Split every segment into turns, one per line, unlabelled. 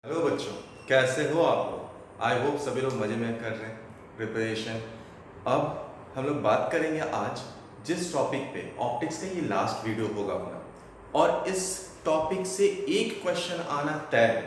Hello बच्चों, कैसे हो आप लोग। आई होप सभी लोग मज़े में कर रहे हैं प्रिपरेशन। अब हम लोग बात करेंगे आज जिस टॉपिक पे ऑप्टिक्स का ये लास्ट वीडियो होगा अपना, और इस टॉपिक से एक क्वेश्चन आना तय है।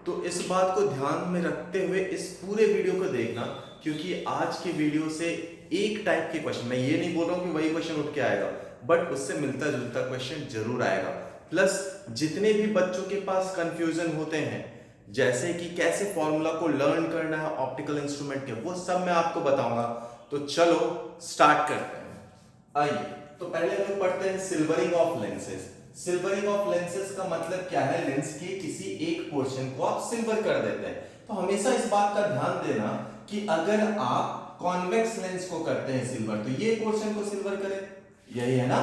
तो इस बात को ध्यान में रखते हुए इस पूरे वीडियो को देखना, क्योंकि आज के वीडियो से एक टाइप के क्वेश्चन, मैं ये नहीं बोल रहा हूँ कि वही क्वेश्चन उठ के आएगा, बट उससे मिलता जुलता क्वेश्चन जरूर आएगा। प्लस जितने भी बच्चों के पास कंफ्यूजन होते हैं, जैसे कि कैसे फॉर्मूला को लर्न करना है ऑप्टिकल इंस्ट्रूमेंट के, वो सब मैं आपको बताऊंगा। तो चलो स्टार्ट करते हैं। आइए, तो पहले हम लोग पढ़ते हैं silvering of lenses. Silvering of lenses का मतलब क्या है? लेंस के किसी एक पोर्शन को आप सिल्वर कर देते हैं। तो हमेशा इस बात का ध्यान देना कि अगर आप कॉन्वेक्स लेंस को करते हैं सिल्वर, तो ये पोर्शन को सिल्वर करें, यही है ना।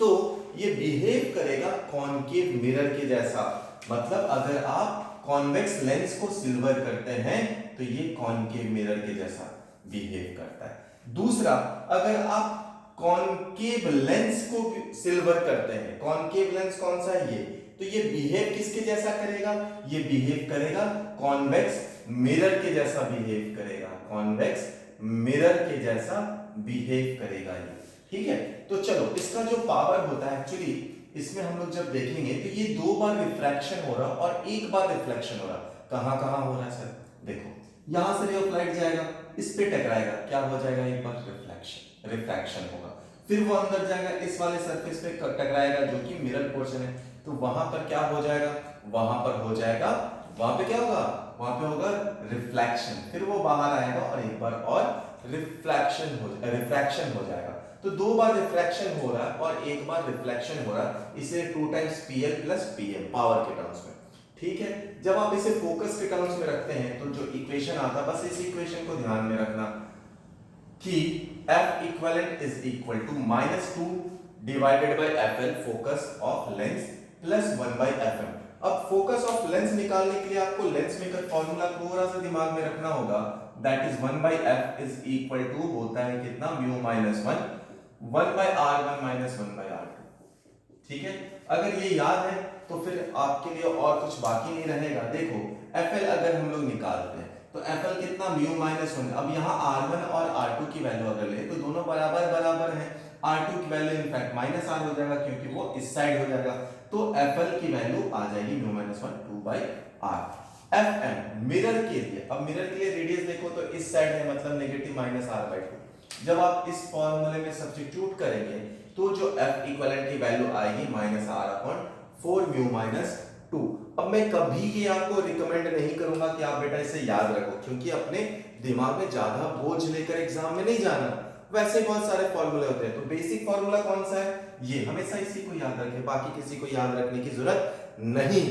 तो ये बिहेव करेगा कॉनकेव मिरर के जैसा। मतलब अगर आप कॉन्वेक्स लेंस को सिल्वर करते हैं तो ये कॉनकेव मिरर के जैसा बिहेव करता है। दूसरा, अगर आप कॉनकेव लेंस को सिल्वर करते हैं, कॉनकेव लेंस कौन सा है ये, तो ये बिहेव किसके जैसा करेगा? ये बिहेव करेगा कॉन्वेक्स मिरर के जैसा बिहेव करेगा, कॉन्वेक्स मिरर के जैसा बिहेव करेगा ये। ठीक है, तो चलो इसका जो पावर होता है एक्चुअली, इसमें हम लोग जब देखेंगे तो ये 2 बार रिफ्रैक्शन हो रहा और 1 बार रिफ्लेक्शन हो रहा। कहां कहां हो रहा है सर? देखो, यहां से रे ऑफ लाइट जाएगा, इस पे टकराएगा, क्या हो जाएगा? एक बार रिफ्लेक्शन, रिफ्रैक्शन होगा। फिर वो अंदर जाएगा, इस वाले सरफेस पे टकराएगा जो कि मिरर पोर्शन है, तो वहां पर क्या हो जाएगा? वहां पर हो जाएगा, वहां पे क्या होगा? वहां पे होगा रिफ्लेक्शन। फिर वो बाहर आएगा और एक बार और रिफ्लेक्शन हो जाएगा। तो 2 बार रिफ्रैक्शन हो रहा है और 1 बार रिफ्लेक्शन हो रहा है, इसे 2 times PL plus PM power के टर्म्स में। ठीक है, जब आप इसे फोकस के टर्म्स में रखते हैं तो जो इक्वेशन आता है, बस इस इक्वेशन को ध्यान में रखना कि F equivalent is equal to -2 divided by FL focus of lens plus 1 by FM। अब फोकस ऑफ लेंस निकालने के लिए आपको लेंस मेकर फॉर्मूला थोड़ा सा दिमाग में रखना होगा, that is 1 by F is equal to होता है कितना? Mu minus 1 by R1 minus 1 by R2। ठीक है, अगर ये याद है तो फिर आपके लिए और कुछ बाकी नहीं रहेगा। देखो, FL अगर हम लोग निकालते हैं तो FL कितना? Mu minus 1। अब यहाँ R1 और R2 की वैल्यू अगर ले तो दोनों बराबर बराबर हैं। R2 की वैल्यू इनफैक्ट माइनस R हो जाएगा क्योंकि वो इस साइड हो जाएगा, तो FL की वैल्यू आ जाएगी mu minus 1 2 by R। FM mirror के लिए, अब मिरर के लिए रेडियस देखो तो इस साइड है, मतलब नेगेटिव माइनस R बाई 2। जब आप इस फॉर्मूले में सब्स्टिट्यूट करेंगे तो जो F इक्विवेलेंट की वैल्यू आएगी minus R upon 4 mu minus 2। अब मैं कभी ये आपको रिकमेंड नहीं करूंगा कि आप बेटा इसे याद रखो, क्योंकि अपने दिमाग में ज्यादा बोझ लेकर एग्जाम में नहीं जाना। वैसे बहुत सारे फॉर्मूले होते हैं, तो बेसिक फॉर्मूला कौन सा है? ये हमेशा इसी को याद रखें, बाकी किसी को याद रखने की जरूरत नहीं।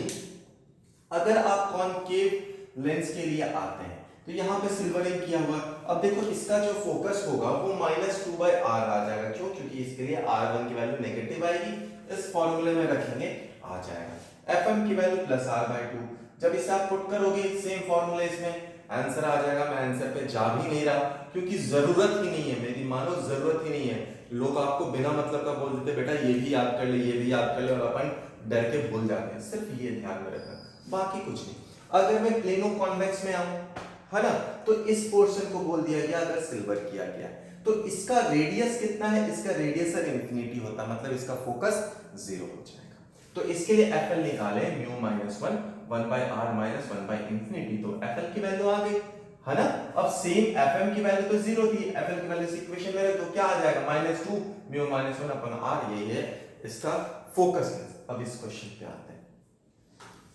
अगर आप कॉनकेव लेंस के लिए आते हैं तो यहां पे सिल्वरिंग किया हुआ, अब देखो इसका जो फोकस होगा वो -2 बाय R आ जाएगा। क्यों? क्योंकि इसके लिए R1 की वैल्यू नेगेटिव आएगी, इस फॉर्मूले में रखेंगे आ जाएगा। FM की वैल्यू प्लस R बाय 2। जब इसे आप पुट करोगे सेम फॉर्मूले, इसमें आंसर आ जाएगा। मैं आंसर पे जा भी नहीं रहा क्योंकि जरूरत ही नहीं है, मेरी मानो जरूरत ही नहीं है। लोग आपको बिना मतलब का बोल देते बेटा ये भी याद कर ले, ये भी याद कर ले, और अपन डर के भूल जाते हैं। सिर्फ ये ध्यान में रखना, बाकी कुछ नहीं। अगर मैं प्लेनो कॉन्वेक्स में आऊं, है ना, तो इस पोर्शन को बोल दिया गया अगर सिल्वर किया गया तो इसका रेडियस कितना है? इसका रेडियस अगर इंफिनिटी होता, मतलब इसका फोकस 0 हो जाएगा। तो इसके लिए FL निकाले mu minus 1 by R minus 1 by infinity, तो FL की वैल्यू आ गई, है ना। अब सेम FM की वैल्यू तो 0 थी, FL की वैल्यू इस इक्वेशन में रख दो, क्या आ जाएगा? -2 म्यू माइनस 1 अपॉन R। यही है इसका फोकस लेंस। अब इस क्वेश्चन पे आते हैं,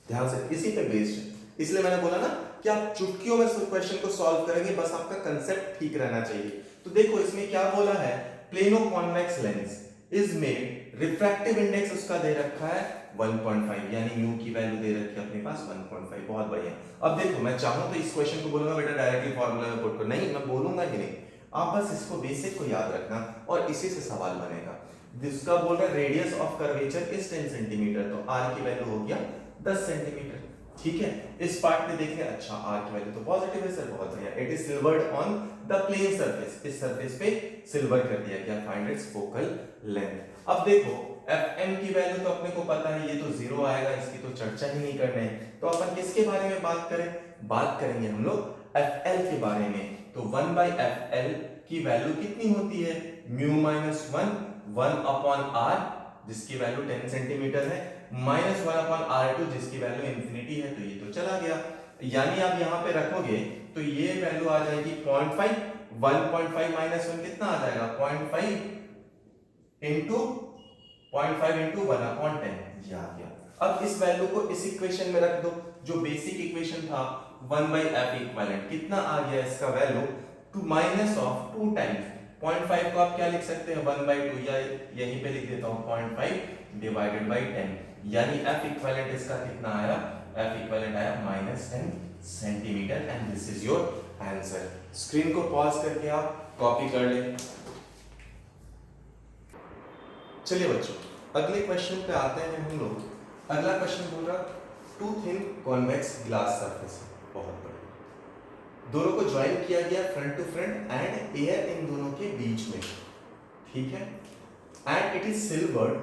ध्यान से, इसी पे बेस्ड है, इसलिए मैंने बोला ना कि आप चुटकियों में क्वेश्चन को सॉल्व करेंगे, बस आपका कंसेप्ट ठीक रहना चाहिए। तो देखो इसमें क्या बोला है, plano convex lens is made, refractive index उसका दे रखा है 1.5, यानी म्यू की वैल्यू दे रखी है अपने पास 1.5। बहुत बढ़िया। अब देखो मैं चाहूं तो इस क्वेश्चन को बोलूंगा बेटा डायरेक्टली फॉर्मूला में पुट करो, नहीं मैं बोलूंगा ही नहीं। आप बस इसको बेसिक को याद रखना और इसी से सवाल बनेगा। जिसका बोल रहा है radius of curvature is 10 centimetre, तो R की वैल्यू हो गया 10 सेंटीमीटर। ठीक है, इस पार्ट में देखें, अच्छा आर की वैल्यू तो पॉजिटिव है सर, बहुत बढ़िया। It is silvered on the plane surface, इस सरफेस पे सिल्वर कर दिया गया। Find its focal length. अब देखो Fm की वैल्यू तो अपने को पता है, ये तो जीरो आएगा, इसकी तो चर्चा ही नहीं करना है। तो अपन किसके बारे में बात करें? बात करेंगे हम लोग Fl के बारे में। तो 1/Fl की वैल्यू कितनी होती है? म्यू माइनस 1 अपॉन आर, जिसकी वैल्यू 10 सेंटीमीटर है, माइनस 1/r2 जिसकी वैल्यू इंफिनिटी है। तो ये तो चला गया, यानी आप यहाँ पे रखोगे तो ये वैल्यू आ जाएगी 0.5। 1.5 माइनस 1 कितना आ जाएगा? 0.5 इंटू 0.5 इंटू 1/10, ये आ गया। अब इस वैल्यू को इस इक्वेशन में रख दो, जो बेसिक इक्वेशन था 1/f इक्विवेलेंट, कितना आ गया इसका value? Two minus of 2 times 0.5 को आप क्या लिख सकते हैं? 1/2, या यहीं पे लिख देता हूं 0.5 डिवाइडेड बाई 10, यानी f इक्विवेलेंट इसका कितना आया? f इक्विवेलेंट आया -10 centimetre, and this is your answer. Screen को पॉज करके आप कॉपी कर लें। चलिए बच्चों, अगले क्वेश्चन पे आते हैं हम लोग। अगला क्वेश्चन बोल रहा two thin convex glass surface, बहुत बड़ी, दोनों को ज्वाइन किया गया front to front and air in दोनों के बीच में, ठीक है, एंड इट इज सिल्वर्ड,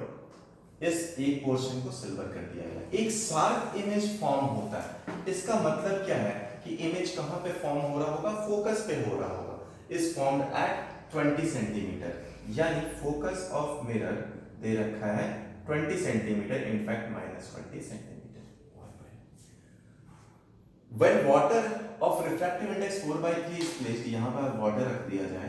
इस एक पोर्शन को सिल्वर कर दिया गया। एक शार्प इमेज फॉर्म होता है, इसका मतलब क्या है कि इमेज कहां पे फॉर्म हो रहा होगा? फोकस पे हो रहा होगा। इज फॉर्म्ड एट 20 सेंटीमीटर, यानी फोकस ऑफ मिरर दे रखा है 20 centimetre, in fact -20 centimetre. When water of refractive index 4/3 is placed, यहाँ पर वाटर रख दिया जाए,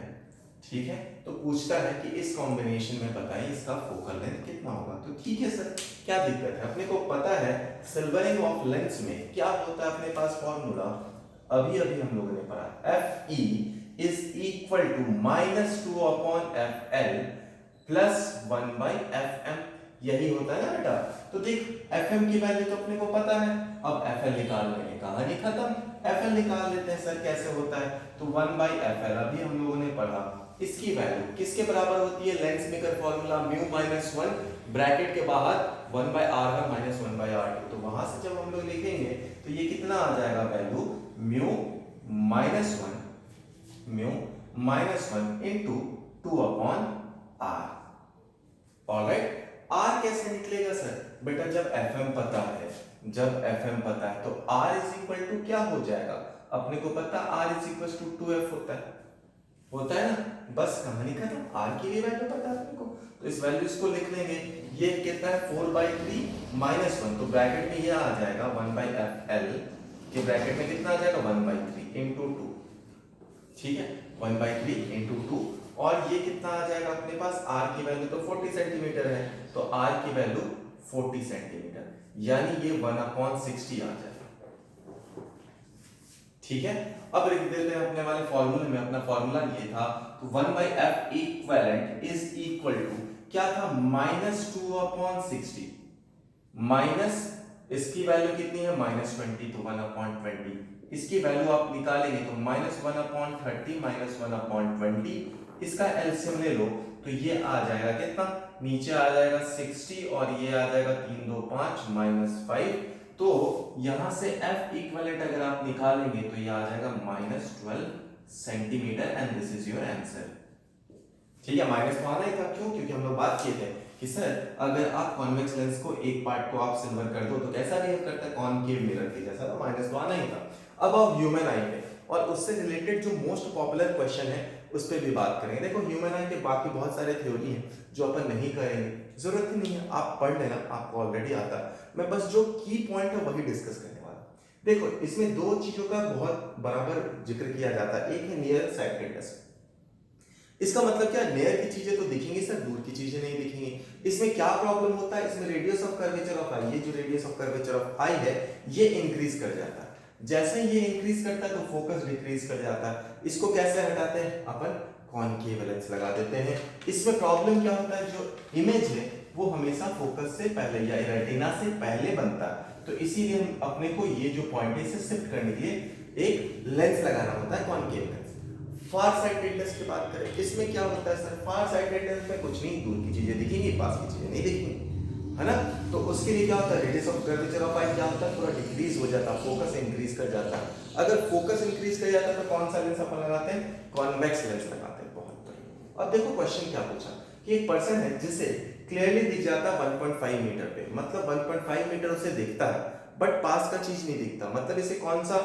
ठीक है, तो पूछता है कि इस कॉम्बिनेशन में बताइए इसका फोकल लेंथ कितना होगा। तो ठीक है सर, क्या दिक्कत है? अपने को पता है सिल्वरिंग ऑफ लेंस में क्या होता है, अपने पास फॉर्मूला अभी अभी हम लोगों ने पढ़ा, Fe is equal to -2/Fl plus 1/Fm, यही होता है ना बेटा। तो देख Fm की वैल्यू तो अपने को पता है, अब Fl निकालने में कहानी खत्म। Fl निकाल लेते हैं सर, कैसे होता है? तो 1/Fl अभी हम लोगों ने पढ़ा, इसकी वैल्यू किसके बराबर होती है? Lens maker formula mu minus 1 bracket के बाहर 1/r1 माइनस 1/r2, तो वहां से जब हम लोग लिखेंगे तो ये कितना आ जाएगा value? Mu minus 1 into 2/r। Alright, r कैसे निकलेगा सर? बेटा जब fm पता है, तो r इज इक्वल टू क्या हो जाएगा? अपने को पता r is equal to 2f होता है ना, बस कहानी खत्म। r की भी वैल्यू पता है अपने को, तो इस वैल्यूज को लिख लेंगे। ये कितना है? 4/3 माइनस 1, तो ब्रैकेट में ये आ जाएगा 1/fl के ब्रैकेट में कितना आ जाएगा? 1/3 इंटू 2, ठीक है, 1/3 इंटू 2, और ये कितना आ जाएगा अपने पास? r की वैल्यू तो 40 सेंटीमीटर है, तो r की वैल्यू 40 सेंटीमीटर, यानी ये 1/60 आ जाएगा, ठीक है। अब लिख देते हैं अपने वाले फॉर्मूले में, अपना फॉर्मूला ये था, तो 1/f equivalent is equal to क्या था? -2/60 माइनस इसकी वैल्यू कितनी है? -20, तो 1/20, इसकी वैल्यू आप निकालेंगे तो -1/30 -1/20, इसका एलसीएम ले लो तो ये आ जाएगा कितना? नीचे आ जाएगा 60 और ये आ जाएगा 3 2 5 -5, तो यहां से F इक्विवेलेंट अगर आप निकालेंगे तो ये आ जाएगा -12 centimetre, and this is your answer. ठीक है, माइनस तो आना ही था, क्यों? क्योंकि हम लोग बात किए थे कि सर अगर आप कॉन्वेक्स लेंस को एक पार्ट को आप सिल्वर कर दो तो कैसा बिहेव करता है? कॉनकेव मिरर के जैसा, तो माइनस तो आना ही था। अब आप ह्यूमन आई पे और उससे रिलेटेड जो मोस्ट पॉपुलर क्वेश्चन है उस पर भी बात करेंगे। देखो ह्यूमन आई के बाकी बहुत सारे थ्योरी हैं जो अपन नहीं करेंगे, जरूरत ही नहीं है, आप पढ़ लेना, आपको ऑलरेडी आता है। मैं बस जो की पॉइंट है वही डिस्कस करने वाला। देखो इसमें दो चीजों का बहुत बराबर जिक्र किया जाता है, एक है नियर साइटेडनेस। इसका मतलब क्या? नियर की चीजें तो दिखेंगी सर, दूर की चीजें नहीं दिखेंगी। इसमें क्या प्रॉब्लम होता है? इसमें रेडियस ऑफ कर्वेचर ऑफ आई, ये जो रेडियस ऑफ कर्वेचर ऑफ आई है ये इंक्रीज कर जाता है। जैसे ये इंक्रीज करता है तो फोकस डिक्रीज कर जाता है। इसको कैसे हटाते हैं? अपन कॉनकेव लेंस लगा देते हैं। इसमें प्रॉब्लम क्या होता है? जो इमेज है वो हमेशा फोकस से पहले या रेटिना से पहले बनता है, तो इसीलिए हम अपने को ये जो पॉइंट है इसे शिफ्ट करने के लिए एक लेंस लगाना होता है, कॉनकेव लेंस। फार साइटेडनेस की बात करें, इसमें क्या होता है सर? फार साइटेडनेस में कुछ नहीं, दूर की चीजें दिखेंगी, पास की चीजें नहीं दिखेंगी। है ना। तो उसके लिए क्या होता है, रेडियस ऑफ कर्वेचर ऑफ आई क्या होता है, थोड़ा डिक्रीज हो जाता है, फोकस इंक्रीज कर जाता है। अगर फोकस इंक्रीज कर जाता है तो कौन सा लेंस अपन लगाते हैं, कॉन्वेक्स लेंस लगाते हैं। बहुत बढ़िया। अब देखो क्वेश्चन क्या पूछा कि एक पर्सन है जिसे क्लियरली दिख जाता है 1.5 मीटर पे, मतलब 1.5 मीटर उसे दिखता है बट पास का चीज नहीं दिखता, मतलब इसे कौन सा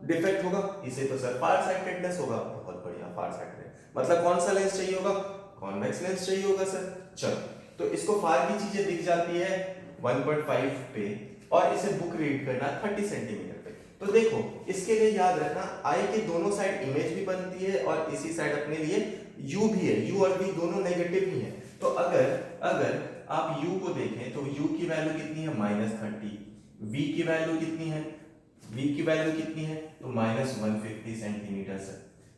डिफेक्ट होगा, इसे तो सर फार साइटेडनेस होगा। बहुत बढ़िया, फार साइटेड मतलब कौन सा लेंस चाहिए होगा, कॉन्वेक्स लेंस चाहिए होगा सर। चलो, तो इसको फार की चीजें दिख जाती है 1.5 पे और इसे बुक रीड करना 30 सेंटीमीटर पे। तो देखो इसके लिए याद रखना, आई के दोनों साइड इमेज भी बनती है और इसी साइड अपने लिए यू भी है, यू और v दोनों नेगेटिव ही है। तो अगर अगर आप u को देखें तो u की वैल्यू कितनी है, -30, v की वैल्यू कितनी है, v की वैल्यू कितनी है, तो -150 सेंटीमीटर है।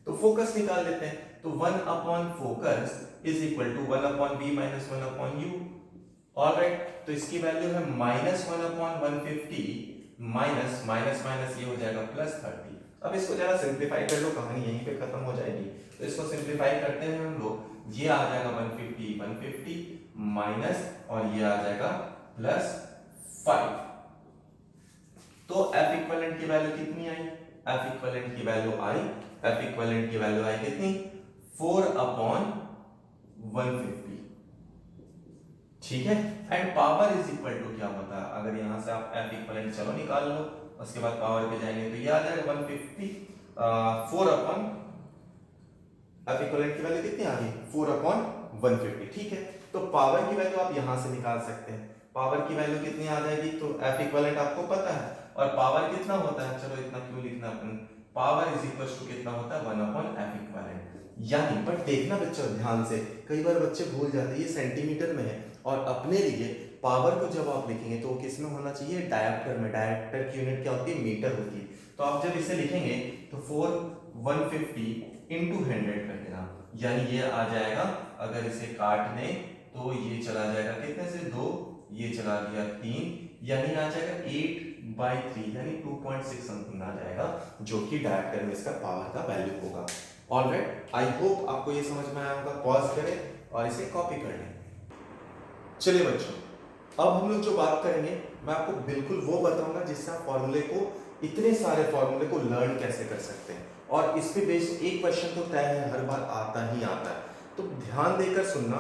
तो फोकस निकाल लेते हैं, तो 1 upon focus is equal to 1 upon v minus 1 upon u। Alright, तो इसकी वैल्यू है -1 अपॉन 150 माइनस माइनस माइनस ये हो जाएगा +30। अब इसको जरा सिंप्लीफाई कर लो, कहानी यहीं पे खत्म हो जाएगी। तो इसको सिंप्लीफाई करते हैं हम लोग, ये आ जाएगा 150 माइनस और ये आ जाएगा +5। तो F इक्विवेलेंट की वैल्यू कितनी आई, F इक्विवेलेंट की वैल्यू आई, F इक्विवेलेंट की वैल्यू आई कितनी, 4 अपॉन 150। ठीक है, and power is equal to क्या होता है, अगर यहां से आप F इक्विवेलेंट चलो निकाल लो, उसके बाद पावर पे जाएंगे तो ये आ जाएगा 150, 4 अपॉन F इक्विवेलेंट की वैल्यू कितनी आ गई, 4 अपॉन 150। ठीक है, तो पावर की वैल्यू आप यहां से निकाल सकते हैं, पावर की वैल्यू कितनी आ जाएगी, तो F इक्विवेलेंट आपको पता है और पावर कितना होता है, चलो इतना क्यों लिखना अपन, पावर इज इक्वल टू कितना होता है 1 अपॉन F इक्विवेलेंट। यानी बट देखना बच्चों ध्यान से, कई बार बच्चे भूल जाते हैं ये सेंटीमीटर में है और अपने लिए पावर को जब आप लिखेंगे तो किस में होना चाहिए, डायप्टर में। डायप्टर की यूनिट क्या होती है, मीटर होती है। तो आप जब इसे लिखेंगे तो 4 150 इंटू 100 कर देना, यानी ये आ जाएगा, अगर इसे काट दें तो ये चला जाएगा कितने से 2, ये चला गया 3, यानी आ जाएगा 8/3 यानी 2.6 समथिंग आ जाएगा, जो कि डायप्टर में इसका पावर का वैल्यू होगा। ऑलराइट, आई होप आपको ये समझ में आया होगा। पॉज करें और इसे कॉपी कर लें। चलिए बच्चों, अब हम लोग जो बात करेंगे मैं आपको बिल्कुल वो बताऊंगा जिससे आप फॉर्मूले को, इतने सारे फॉर्मूले को लर्न कैसे कर सकते हैं, और इस पे बेस्ड एक क्वेश्चन तो तय है, हर बार आता ही आता है। तो ध्यान देकर सुनना,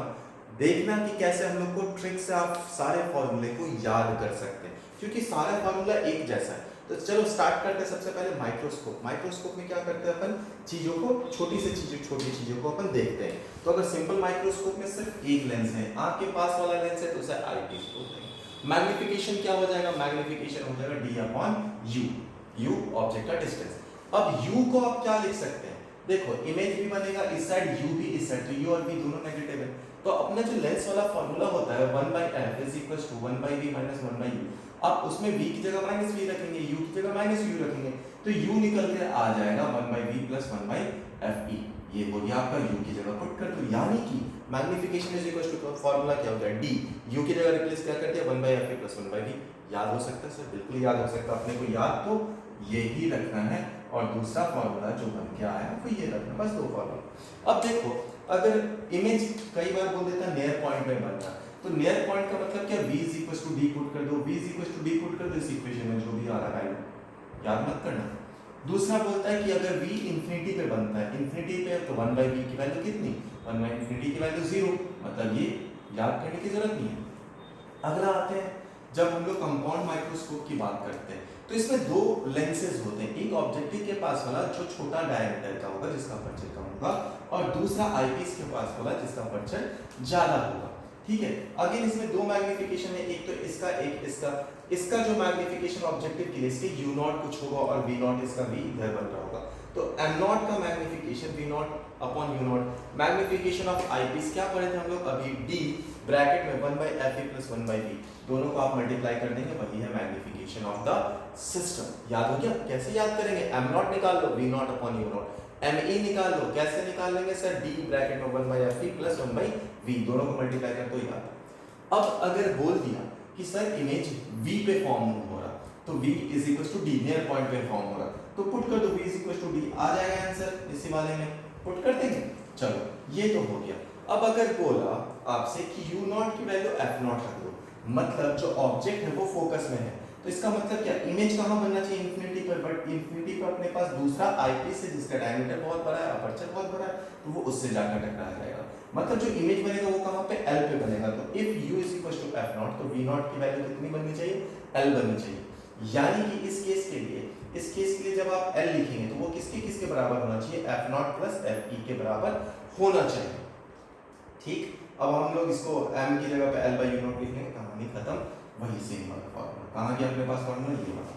देखना कि कैसे हम लोग को ट्रिक से आप सारे फॉर्मूले को याद कर सकते हैं, क्योंकि सारा फॉर्मूला एक जैसा है। तो चलो स्टार्ट करते हैं। सबसे पहले माइक्रोस्कोप। माइक्रोस्कोप में क्या करते हैं अपन, चीजों को, छोटी चीजों को अपन देखते हैं। तो अगर सिंपल माइक्रोस्कोप में सिर्फ एक लेंस है, आंख के पास वाला लेंस है तो उसे आईपीस बोलते हैं। मैग्निफिकेशन क्या हो जाएगा, मैग्निफिकेशन हो जाएगा d/u, u ऑब्जेक्ट का डिस्टेंस। अब u को आप क्या लिख सकते हैं, देखो इमेज भी बनेगा इस साइड, u भी इस साइड, तो u और v दोनों नेगेटिव है। तो अपना जो लेंस वाला फार्मूला होता है 1/f = 1/v - 1/u, आप उसमें v की जगह -v रखेंगे, u की जगह -u रखेंगे, तो u निकल के आ जाएगा 1/v + 1/fe। ये हो गया आपका u की जगह पुट कर दो, यानी कि magnification is equal to, formula क्या होता है, d, u की जगह रिप्लेस क्या कर दिया 1/fe + 1/v। याद हो सकता है सर, बिल्कुल याद हो सकता है। अपने को याद तो यही रखना है और दूसरा फार्मूला जो बन के आया वो ये रखना, बस दो फार्मूला। अब देखो, अगर इमेज कई बार बोल देता है नियर पॉइंट में बन रहा, तो नियर पॉइंट का मतलब क्या, v = d पुट कर दो, v = d पुट कर दो, इस इक्वेशन में जो भी आ रहा है याद मत करना। दूसरा बोलता है कि अगर v इंफिनिटी पे बनता है, इंफिनिटी पे तो 1/v की वैल्यू कितनी, 1/∞ की वैल्यू 0, मतलब ये याद करने की जरूरत नहीं है। अगला आते हैं, जब हम लोग कंपाउंड माइक्रोस्कोप की बात करते हैं तो इसमें दो लेंसेज होते हैं, एक ऑब्जेक्टिव के पास वाला जो छोटा डायमीटर का होगा जिसका अपर्चर कम होगा, और दूसरा आईपीस के पास वाला जिसका अपर्चर ज्यादा होगा। ठीक है, अगेन इसमें दो मैग्निफिकेशन है, एक तो इसका एक इसका। इसका जो मैग्निफिकेशन ऑब्जेक्टिव के लिए, इसके u0 कुछ होगा और v0 इसका v इधर बन रहा होगा, तो m0 का magnification v0 upon u0। Magnification of eyepiece क्या पढ़े थे हम लोग अभी, d ब्रैकेट में 1/fe + 1/v, दोनों को आप मल्टीप्लाई कर देंगे, वही है मैग्निफिकेशन ऑफ द सिस्टम। याद हो गया, कैसे याद करेंगे, m0 निकाल लो, v0 अपॉन u0, me निकाल लो, कैसे निकाल लेंगे सर, d ब्रैकेट में 1/fe + 1/v, दोनों को मल्टीप्लाई कर दो, याद। अब अगर बोल दिया कि सर इमेज v पे फॉर्म हो रहा, तो v = d, नियर पॉइंट पे फॉर्म हो रहा, तो पुट कर दो v = d, आ जाएगा आंसर इसी वाले में, पुट कर देंगे। चलो ये तो हो गया। अब अगर बोला आपसे कि u0 की वैल्यू f0 रख दो, मतलब जो ऑब्जेक्ट है वो फोकस में है, तो इसका मतलब क्या, इमेज कहाँ बनना चाहिए, इंफिनिटी पर, बट इंफिनिटी पर अपने पास दूसरा आईपीस है जिसका डायमीटर बहुत बड़ा है, अपर्चर बहुत बड़ा है, तो वो उससे जाकर टकरा जाएगा। मतलब जो इमेज बनेगा वो कहाँ पे, एल पे बनेगा। तो if u is equal to f naught, तो वी नॉट की वैल्यू कितनी बननी चाहिए, एल बननी चाहिए। यानी कि इस केस के लिए जब आप एल लिखेंगे तो वो किसके बराबर होना चाहिए, एफ नॉट प्लस एफ ई के बराबर होना चाहिए। ठीक, अब हम लोग इसको m की जगह पे l बाई यू नॉट लिख लेंगे, कहानी खत्म। वही सेम वाला फॉर्मूला, कहाँ गया अपने पास फॉर्मूला, ये वाला।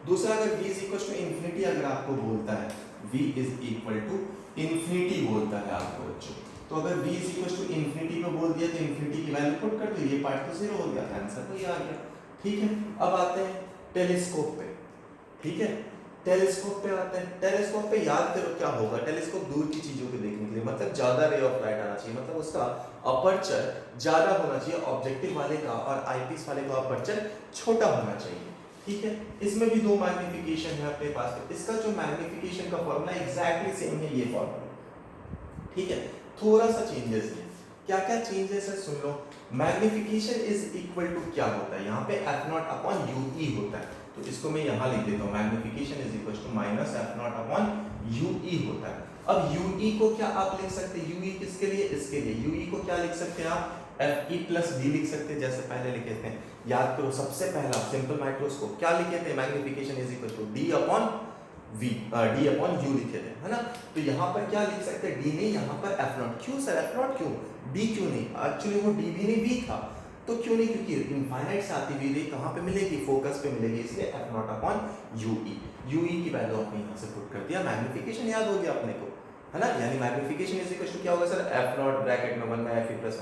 दूसरा, अगर v is equal to infinity अगर आपको बोलता है, v is equal to infinity बोलता है आपको बच्चों, तो अगर v is equal to infinity पे बोल दिया तो इन्फिनिटी की वैल्यू पुट कर दो, ये पार्ट तो जीरो हो गया, आंसर वही आ गया। ठीक है, अब आते हैं टेलीस्कोप पे। ठीक है, टेलीस्कोप पे आते हैं। टेलीस्कोप पे याद करो क्या होगा, टेलीस्कोप दूर की चीजों को देखने के लिए, मतलब ज्यादा रे ऑफ लाइट आना चाहिए, मतलब उसका अपर्चर ज्यादा होना चाहिए ऑब्जेक्टिव वाले का, और आईपीस वाले का अपर्चर छोटा होना चाहिए। ठीक है, इसमें भी दो मैग्निफिकेशन है अपने पास, इसका जो मैग्निफिकेशन का फॉर्मूला एग्जैक्टली सेम है ये फॉर्मूला। ठीक है, थोड़ा सा चेंजेस है। क्या क्या चेंजेस है सुन लो। मैग्निफिकेशन इज इक्वल टू क्या होता है, यहाँ पे f naught upon u e होता है, तो इसको मैं यहाँ लिख देता हूँ, magnification is equal to minus f naught upon u e होता है। अब यू ई को क्या आप लिख सकते हैं, यू ई किसके लिए, इसके लिए, यू ई को क्या लिख सकते हैं आप, एफ ई प्लस डी लिख सकते हैं, जैसे पहले लिखे थे। याद करो सबसे पहला सिंपल माइक्रोस्कोप क्या लिखे थे, magnification is equal to D upon v, D upon u लिखे थे, है ना। तो यहाँ पर क्या लिख सकते हैं, डी नहीं, यहाँ पर एफ नॉट। क्यों सर एफ नॉट क्यों, डी क्यों नहीं, एक्चुअली वो डी भी नहीं वी था, तो क्यों नहीं, क्योंकि इनफाइनाइट से आती हुई रे कहाँ पे मिलेगी, फोकस पे मिलेगी, इसलिए f naught upon u e. U e की वैल्यू आपने यहाँ से पुट कर दिया, मैग्निफिकेशन याद हो गया अपने को, है ना। यानी मैग्निफिकेशन इज इक्वल टू क्या होगा सर, एफ नॉट ब्रैकेट में 1 by f E plus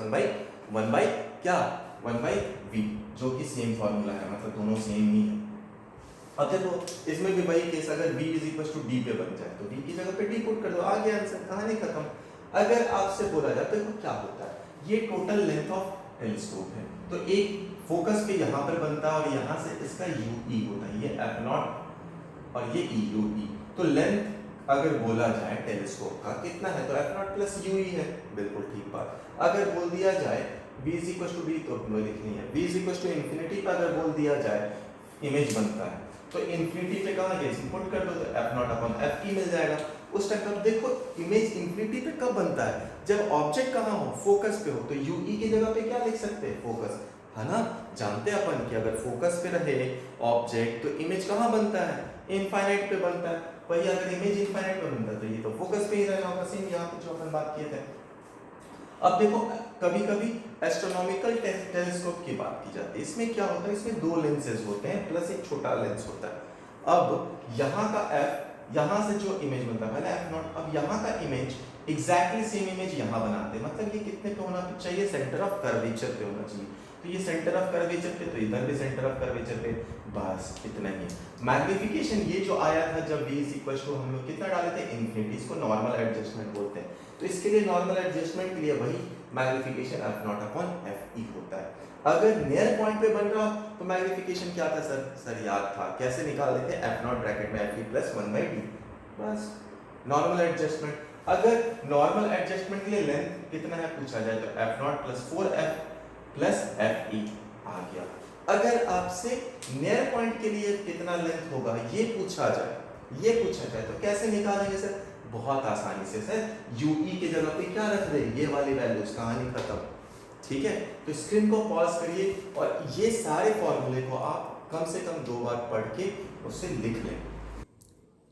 1 by क्या, 1 बाय वी, जो कि सेम फॉर्मूला है, मतलब दोनों सेम ही है। अब देखो इसमें भी वही केस, अगर v is equal to D पे बन जाए तो v की जगह पे d पुट कर दो, आ गया आंसर, कहानी खत्म। अगर आपसे बोला जाए तो देखो क्या होता है, ये टोटल लेंथ ऑफ टेलीस्कोप है, तो एक फोकस पे यहाँ पर बनता है और यहाँ से इसका यू ई होता है, ये एफ नॉट और ये ई यू ई। तो लेंथ अगर बोला जाए टेलीस्कोप का कितना है, तो F naught plus u e है, बिल्कुल ठीक बात। अगर बोल दिया जाए v is equal to D, तो लिखनी है v is equal to infinity पर अगर बोल दिया जाए इमेज बनता है, तो इन्फिनिटी पे कहाँ गया, पुट कर दो, तो F naught upon F E मिल जाएगा। उस टाइम पर देखो इमेज इन्फिनिटी पे कब बनता है, जब ऑब्जेक्ट कहाँ हो, फोकस पे हो, तो यू ई की जगह पे क्या लिख सकते हैं, फोकस, है ना। जानते हैं अपन कि अगर फोकस पे रहे ऑब्जेक्ट तो इमेज कहाँ बनता है, इनफाइनाइट पे बनता है। वही अगर इमेज इनफाइनाइट पे बनता है तो ये तो फोकस पे ही रहना होगा, सेम यहाँ पे जो अपन बात किए थे। अब देखो कभी कभी एस्ट्रोनॉमिकल टेलीस्कोप की बात की जाती है, इसमें क्या होता है, इसमें दो लेंसेज होते हैं प्लस एक छोटा लेंस होता है। अब यहाँ का एफ, यहाँ से जो इमेज बनता है पहले एफ नॉट, अब यहाँ का इमेज एग्जैक्टली सेम इमेज यहाँ बनाते हैं, मतलब ये कितने पे होना चाहिए, सेंटर ऑफ कर्वेचर पे होना चाहिए। तो ये सेंटर ऑफ कर्वेचर पे, तो इधर भी सेंटर ऑफ कर्वेचर पे, बस इतना ही। मैग्निफिकेशन ये जो आया था जब v इज इक्वल टू हम लोग कितना डाले थे, इन्फिनिटी, इसको नॉर्मल एडजस्टमेंट बोलते हैं। तो इसके लिए नॉर्मल एडजस्टमेंट के लिए वही magnification F naught upon F ई होता है। अगर नियर पॉइंट पे बन रहा तो मैग्निफिकेशन क्या था सर याद था, कैसे निकाल लेते हैं, एफ नॉट ब्रैकेट में F E plus 1 by D, बस नॉर्मल एडजस्टमेंट। अगर नॉर्मल एडजस्टमेंट के लिए लेंथ कितना है पूछा जाए तो F naught plus 4f plus F E आ गया। अगर आपसे नियर पॉइंट के लिए कितना लेंथ होगा ये पूछा जाए तो कैसे निकालेंगे सर, बहुत आसानी से सर, यूई के जगह पे क्या रख रहे, ये वाली वैल्यूज, कहानी खत्म। ठीक है, तो स्क्रीन को पॉज करिए और ये सारे फॉर्मूले को आप कम से कम 2 बार पढ़ के उससे लिख लें।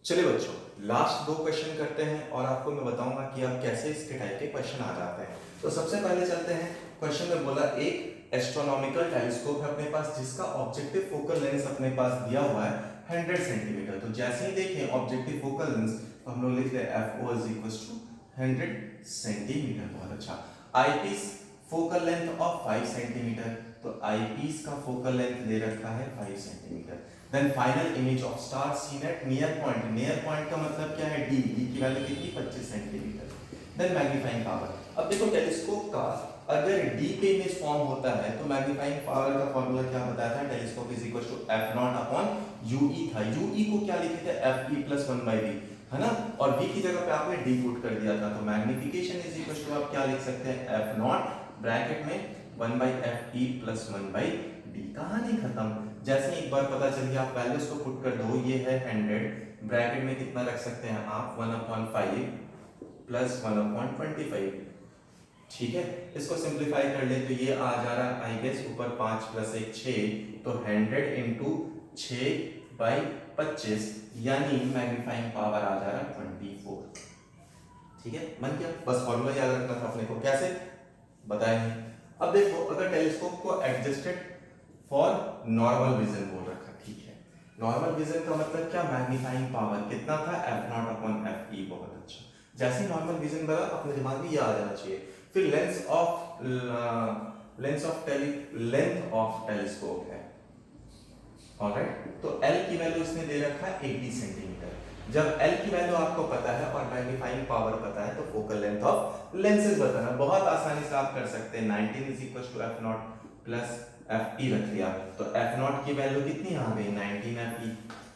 चलिए बच्चों लास्ट 2 क्वेश्चन करते हैं और आपको मैं बताऊंगा कि आप कैसे इसके टाइप के क्वेश्चन आ जाते हैं। तो सबसे पहले चलते हैं, क्वेश्चन में बोला एक एस्ट्रोनॉमिकल टेलीस्कोप है अपने पास जिसका ऑब्जेक्टिव फोकल लेंथ अपने पास दिया हुआ है 100 सेंटीमीटर। तो जैसे ही देखें ऑब्जेक्टिव फोकल लेंथ तो हम लोग लिख रहे हैं f o is equal to 100 centimeter. बहुत अच्छा। Eyepiece focal length of 5 centimeter, तो आईपीस का फोकल लेंथ दे रखा है 5 centimeter. Then final image of star seen at near point, near point का मतलब क्या है, डी, डी की वैल्यू कितनी 25 सेंटीमीटर। देन मैग्नीफाइंग पावर, अब देखो टेलीस्कोप का अगर डी पे इमेज फॉर्म होता है तो मैग्नीफाइंग पावर का फॉर्मूला क्या बताया था, telescope is equal to f naught upon u e था। यूई को क्या लिखे थे, f E plus 1 by v, है ना, और v की जगह पे आपने d पुट कर दिया था। तो मैग्निफिकेशन इज इक्वल टू आप क्या लिख सकते हैं, f नॉट ब्रैकेट में 1 by F E plus 1 by D. कहानी खत्म। जैसे एक बार पता चल गया, आप वैल्यूज को पुट कर दो, ये है 100, ब्रैकेट में कितना रख सकते हैं आप 1/5 प्लस 1/25। ठीक है, इसको सिंप्लीफाई कर ले तो ये आ जा रहा है आई गेस ऊपर 5 प्लस 1 6, तो 100 इंटू 6/25 यानी मैग्नीफाइंग पावर आ जा रहा है 24। ठीक है, बन गया। बस फॉर्मूला याद रखना था अपने को, कैसे बताएंगे। अब देखो, अगर टेलीस्कोप को एडजस्टेड फॉर नॉर्मल विजन बोल रखा, ठीक है, नॉर्मल विजन का मतलब क्या, मैग्नीफाइंग पावर कितना था f0/fe। बहुत अच्छा, जैसे नॉर्मल विजन बना अपने दिमाग में ये आ जाना चाहिए। फिर लेंथ ऑफ टेलीस्कोप है, ऑलराइट, तो L की वैल्यू इसने दे रखा है 80 सेंटीमीटर। जब L की वैल्यू आपको पता है और मैग्नीफाइंग पावर पता है तो फोकल लेंथ ऑफ लेंसेज बताना बहुत आसानी से आप कर सकते हैं। 19 = f0 प्लस fe रख लिया, तो f0 की वैल्यू कितनी आ गई 19 fe।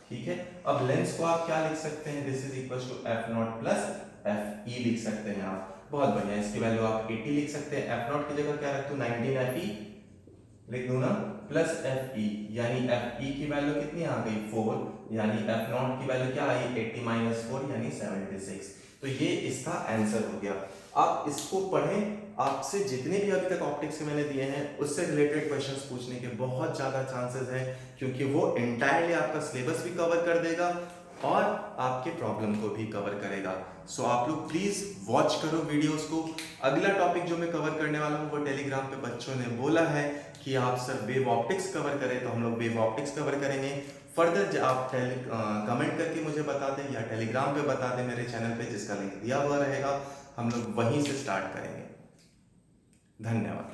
ठीक है, अब लेंस को आप क्या लिख सकते हैं, this is equal to f0 plus fe लिख सकते हैं आप। बहुत बढ़िया, इसकी वैल्यू आप 80 लिख सकते हैं। f0 की जगह क्या रख दूं 19 fe लिख दूं ना, प्लस fe, यानी fe की वैल्यू कितनी आ गई 4, यानी f0 की वैल्यू क्या आई 80 - 4 यानी 76। तो ये इसका आंसर हो गया। आप इसको पढ़ें, आपसे जितने भी अभी तक ऑप्टिक्स के मैंने दिए हैं उससे रिलेटेड क्वेश्चंस पूछने के बहुत ज़्यादा चांसेस हैं, क्योंकि वो एंटायरली आपका सिलेबस भी कवर कर देगा और आपके प्रॉब्लम को भी कवर करेगा। सो आप लोग प्लीज़ वॉच करो वीडियोस को। अगला टॉपिक जो मैं कवर करने वाला हूँ वो टेलीग्राम पे बच्चों ने बोला है कि आप सर वेव ऑप्टिक्स कवर करें, तो हम लोग वेव ऑप्टिक्स कवर करेंगे। फर्दर आप कमेंट करके मुझे बता दें या टेलीग्राम पे बता दें मेरे चैनल पे, जिसका लिंक दिया हुआ रहेगा, हम लोग वहीं से स्टार्ट करेंगे। धन्यवाद।